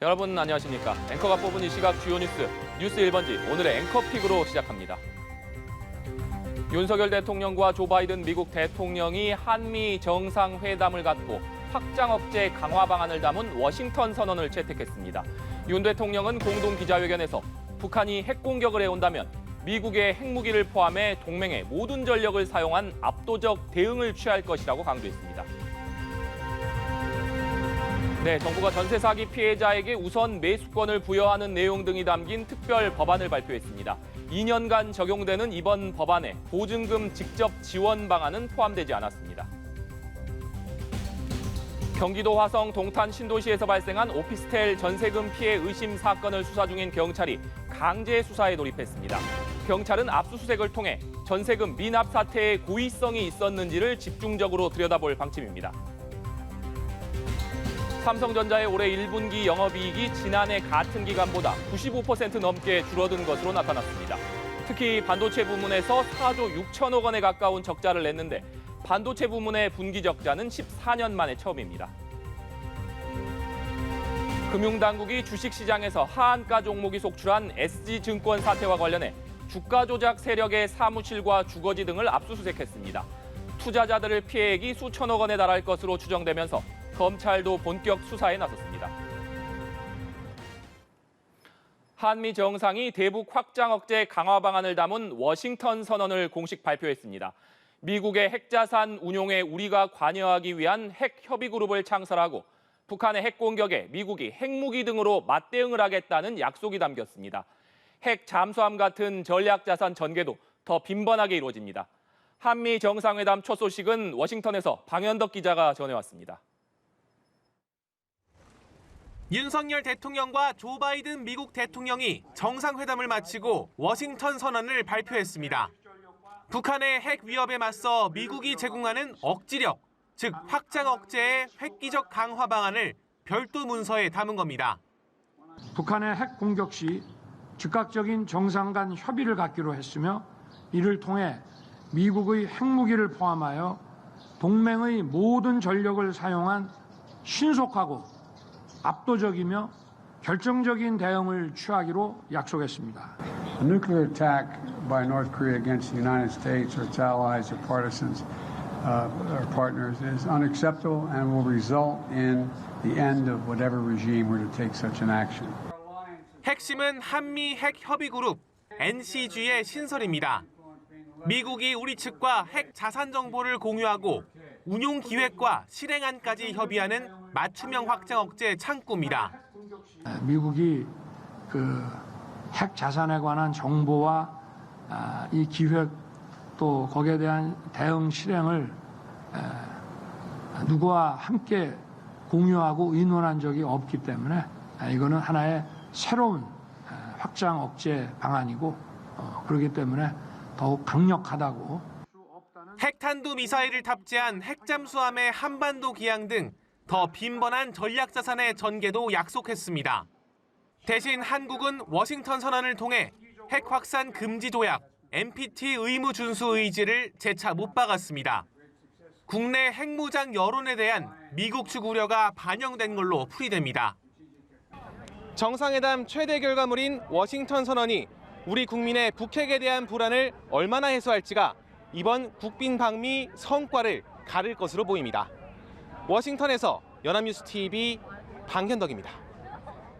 여러분 안녕하십니까? 앵커가 뽑은 이 시각 주요 뉴스 1번지 오늘의 앵커픽으로 시작합니다. 윤석열 대통령과 조 바이든 미국 대통령이 한미 정상회담을 갖고 확장 억제 강화 방안을 담은 워싱턴 선언을 채택했습니다. 윤 대통령은 공동 기자회견에서 북한이 핵 공격을 해온다면 미국의 핵무기를 포함해 동맹의 모든 전력을 사용한 압도적 대응을 취할 것이라고 강조했습니다. 네, 정부가 전세 사기 피해자에게 우선 매수권을 부여하는 내용 등이 담긴 특별 법안을 발표했습니다. 2년간 적용되는 이번 법안에 보증금 직접 지원 방안은 포함되지 않았습니다. 경기도 화성 동탄 신도시에서 발생한 오피스텔 전세금 피해 의심 사건을 수사 중인 경찰이 강제 수사에 돌입했습니다. 경찰은 압수수색을 통해 전세금 미납 사태의 고의성이 있었는지를 집중적으로 들여다볼 방침입니다. 삼성전자의 올해 1분기 영업이익이 지난해 같은 기간보다 95% 넘게 줄어든 것으로 나타났습니다. 특히 반도체 부문에서 4조 6천억 원에 가까운 적자를 냈는데 반도체 부문의 분기 적자는 14년 만에 처음입니다. 금융당국이 주식시장에서 하한가 종목이 속출한 SG증권 사태와 관련해 주가 조작 세력의 사무실과 주거지 등을 압수수색했습니다. 투자자들의 피해액이 수천억 원에 달할 것으로 추정되면서 검찰도 본격 수사에 나섰습니다. 한미 정상이 대북 확장 억제 강화 방안을 담은 워싱턴 선언을 공식 발표했습니다. 미국의 핵자산 운용에 우리가 관여하기 위한 핵 협의 그룹을 창설하고 북한의 핵 공격에 미국이 핵무기 등으로 맞대응을 하겠다는 약속이 담겼습니다. 핵 잠수함 같은 전략자산 전개도 더 빈번하게 이루어집니다. 한미 정상회담 첫 소식은 워싱턴에서 방현덕 기자가 전해왔습니다. 윤석열 대통령과 조 바이든 미국 대통령이 정상회담을 마치고 워싱턴 선언을 발표했습니다. 북한의 핵 위협에 맞서 미국이 제공하는 억지력, 즉 확장 억제의 획기적 강화 방안을 별도 문서에 담은 겁니다. 북한의 핵 공격 시 즉각적인 정상 간 협의를 갖기로 했으며 이를 통해 미국의 핵무기를 포함하여 동맹의 모든 전력을 사용한 신속하고 압도적이며 결정적인 대응을 취하기로 약속했습니다. A nuclear attack by North Korea against the United States or its allies or partisans or partners is unacceptable and will result in the end of whatever regime were to take such an action. 핵심은 한미 핵 협의 그룹 NCG의 신설입니다. 미국이 우리 측과 핵 자산 정보를 공유하고 운용 기획과 실행안까지 협의하는 맞춤형 확장 억제 창구입니다. 미국이 핵 자산에 관한 정보와 이 기획 또 거기에 대한 대응 실행을 누구와 함께 공유하고 의논한 적이 없기 때문에 이거는 하나의 새로운 확장 억제 방안이고 그렇기 때문에 더욱 강력하다고. 핵탄두 미사일을 탑재한 핵잠수함의 한반도 기항 등 더 빈번한 전략자산의 전개도 약속했습니다. 대신 한국은 워싱턴 선언을 통해 핵 확산 금지 조약 NPT 의무 준수 의지를 재차 못 박았습니다. 국내 핵무장 여론에 대한 미국 측 우려가 반영된 걸로 풀이됩니다. 정상회담 최대 결과물인 워싱턴 선언이 우리 국민의 북핵에 대한 불안을 얼마나 해소할지가 이번 국빈 방미 성과를 가를 것으로 보입니다. 워싱턴에서 연합뉴스 TV 방현덕입니다.